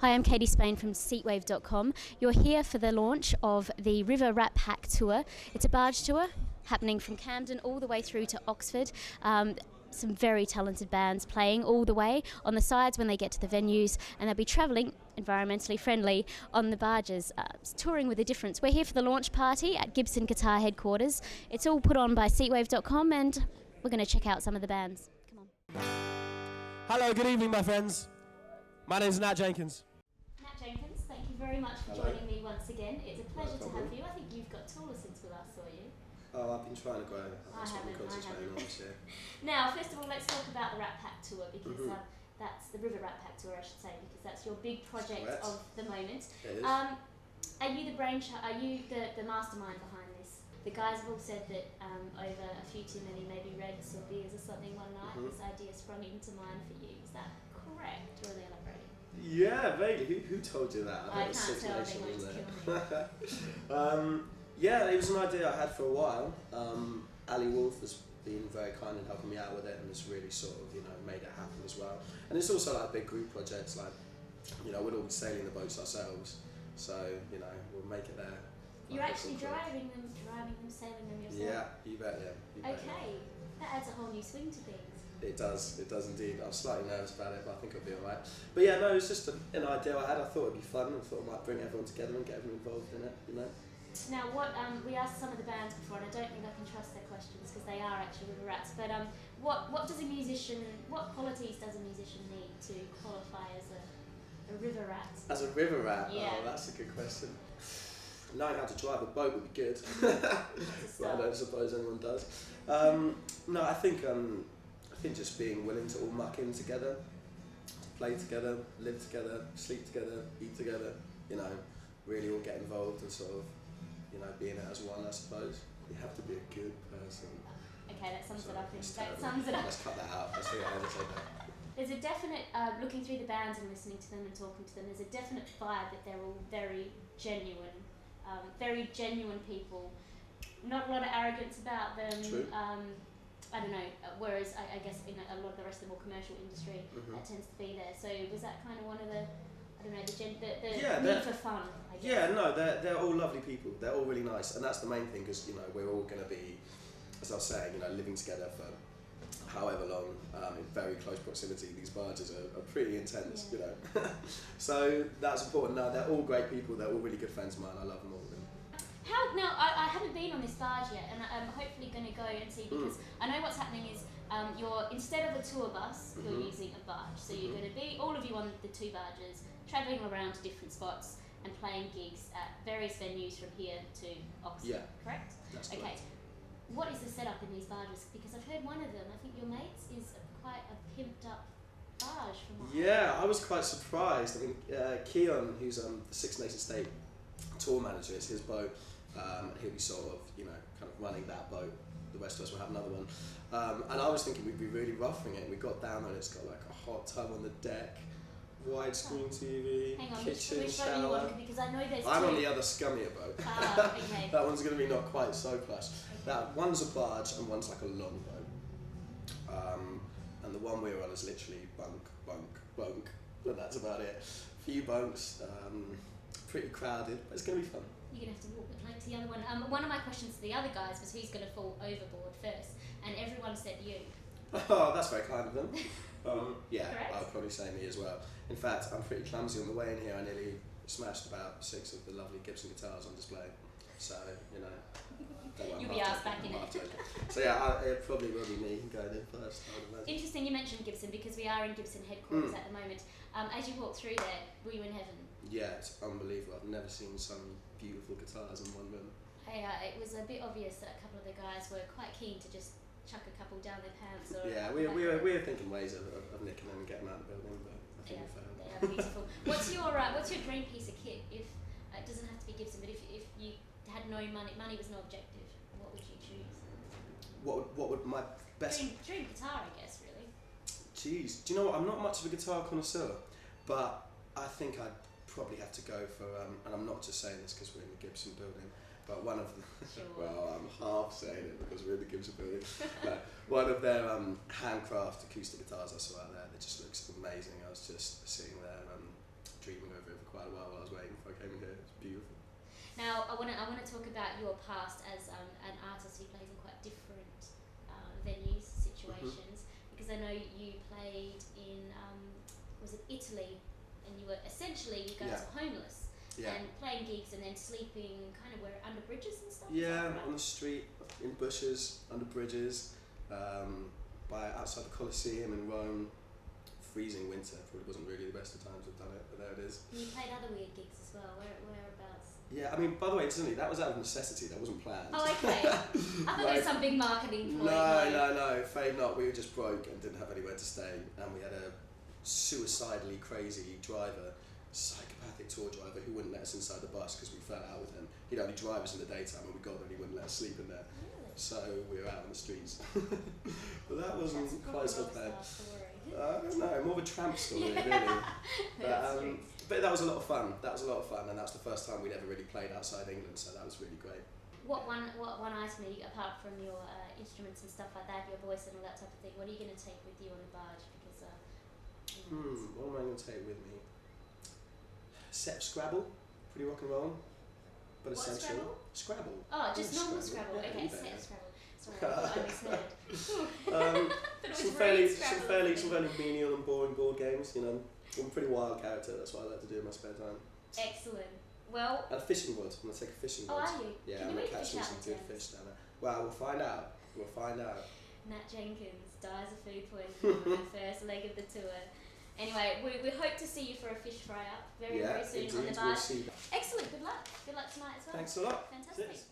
Hi, I'm Katie Spain from seatwave.com. You're here for the launch of the River Rap Hack Tour. It's a barge tour happening from Camden all the way through to Oxford. Some very talented bands playing all the way on the sides when they get to the venues, and they'll be travelling environmentally friendly on the barges, touring with a difference. We're here for the launch party at Gibson Guitar headquarters. It's all put on by seatwave.com, and we're going to check out some of the bands. Come on. Hello, good evening, my friends. My name is Nat Jenkins. Nat Jenkins, thank you very much for joining me once again. It's a pleasure to have you. I think you've got taller since we last saw you. Oh, I've been trying to grow. I haven't. Year. Now, first of all, let's talk about the Rap Pack Tour, because that's the River Rap Pack Tour, I should say, because that's your big project of the moment. It is. Are you the brainchild? Are you the mastermind behind this? The guys have all said that over a few too many maybe reds or beers or something one night, this idea sprung into mind for you. Is that correct, or are they elaborating? Yeah, vaguely. Who told you that? I can't tell. They might just kill me. Yeah, it was an idea I had for a while. Ali Wolf has been very kind in helping me out with it, and has really sort of, made it happen as well. And it's also like big group projects, like, we'll all be sailing the boats ourselves, so, we'll make it there. You're actually driving them, sailing them yourself? Yeah, you bet, yeah. Okay, that adds a whole new swing to things. It does indeed. I'm slightly nervous about it, but I think I'll be alright. But yeah, no, it's just an idea I had. I thought it'd be fun, and thought it might bring everyone together and get everyone involved in it, Now, what we asked some of the bands before, and I don't think I can trust their questions because they are actually river rats. But what does a musician? What qualities does a musician need to qualify as a river rat? As a river rat? Yeah. Oh, that's a good question. Knowing how to drive a boat would be good. But I don't suppose anyone does. No, I think just being willing to all muck in together, play together, live together, sleep together, eat together. Really all get involved and sort of, be in it as one, I suppose. You have to be a good person. Okay, that sums it up. That sums it up. Let's cut that out. Let's figure out how to say that. There's a definite, looking through the bands and listening to them and talking to them, there's a definite vibe that they're all very genuine people. Not a lot of arrogance about them. True. I don't know, whereas I guess in a lot of the rest of the more commercial industry, that tends to be there. So was that kind of one of the, I don't know, the need for fun, I guess? Yeah, no, they're all lovely people. They're all really nice, and that's the main thing, because we're all going to be, as I was saying, living together for however long, in very close proximity. These barges are pretty intense, So that's important. No, they're all great people. They're all really good friends of mine. I love them all. Now, I haven't been on this barge yet, and I'm hopefully going to go and see, because I know what's happening is you're, instead of a tour bus, you're using a barge. So you're going to be, all of you on the two barges, travelling around to different spots and playing gigs at various venues from here to Oxford, correct? That's correct. Okay. What is the setup in these barges? Because I've heard one of them, I think your mate's, is quite a pimped up barge from what I was quite surprised. I mean, Keon, who's the Six Nations State tour manager, it's his boat. He'll be sort of, kind of running that boat. The rest of us will have another one. And I was thinking we'd be really roughing it. We got down and it's got like a hot tub on the deck, widescreen TV, hang on, kitchen, which boat shower. are you on? Because I know there's I'm two. on the other scummier boat. Okay. That one's going to be not quite so plush. That one's a barge and one's like a long boat. And the one we're on is literally bunk, and that's about it. Few bunks, pretty crowded, but it's going to be fun. You're going to have to walk the plank to the other one. One of my questions to the other guys was who's going to fall overboard first, and everyone said you. Oh, that's very kind of them. Yeah, Correct? I'll probably say me as well. In fact, I'm pretty clumsy on the way in here. I nearly smashed about 6 of the lovely Gibson guitars on display. So, You'll be asked back in it. So yeah, it probably will be me going in first, I would imagine. Interesting you mentioned Gibson, because we are in Gibson headquarters at the moment. As you walk through there, were you in heaven? Yeah, it's unbelievable. I've never seen so many beautiful guitars in one room. It was a bit obvious that a couple of the guys were quite keen to just chuck a couple down their pants. Or yeah, we were thinking ways of nicking them and getting them out of the building, but I think we failed. They are beautiful. What's your dream piece of kit? If it doesn't have to be Gibson, but if you had no money was no objective, what would you choose? What would my best dream guitar, I guess, really. Jeez, do you know what? I'm not much of a guitar connoisseur, but I think I'd probably have to go for, and I'm not just saying this because we're in the Gibson building, but one of them, well, I'm half saying it because we're in the Gibson building, but one of their handcraft acoustic guitars I saw out there, that just looks amazing. I was just sitting there dreaming of quite a while I was waiting before I came in here. It's beautiful. Now, I want to talk about your past as an artist who plays in quite different venues, situations, because I know you played in, was it Italy, and you were essentially, you guys were homeless, and playing gigs and then sleeping kind of where, under bridges and stuff? Yeah, on the street, in bushes, under bridges, outside the Colosseum in Rome. Freezing winter, probably wasn't really the best of times I've done it, but there it is. And you played other weird gigs as well, whereabouts? Yeah, I mean, by the way, incidentally, that was out of necessity, that wasn't planned. Oh, okay. I thought there was some big marketing point. No, afraid not. We were just broke and didn't have anywhere to stay, and we had a suicidally crazy driver, psychopathic tour driver, who wouldn't let us inside the bus because we fell out with him. He'd only drive us in the daytime, and we got there and he wouldn't let us sleep in there. Really? So we were out on the streets. But that wasn't quite so bad. No, more of a tramp story, really. But that was a lot of fun. And that's the first time we'd ever really played outside England, so that was really great. What one item, apart from your instruments and stuff like that, your voice and all that type of thing, what are you going to take with you on the barge? Because what am I going to take with me? Set of Scrabble, pretty rock and roll, but essential. Scrabble? Oh, just normal Scrabble. Yeah, okay, set of Scrabble. Sorry, I thought I misheard. Some fairly menial and boring board games. You know, I'm a pretty wild character. That's what I like to do in my spare time. Excellent. Well. And a fishing rod. I'm gonna take a fishing rod. Oh, are you? Yeah, Can I'm you gonna catch some good fish down there. Well, we'll find out. Nat Jenkins dies of food poisoning on the first leg of the tour. Anyway, we hope to see you for a fish fry up very soon on the bar. We'll see. Excellent. Good luck. Good luck tonight as well. Thanks a lot. Fantastic. Cheers.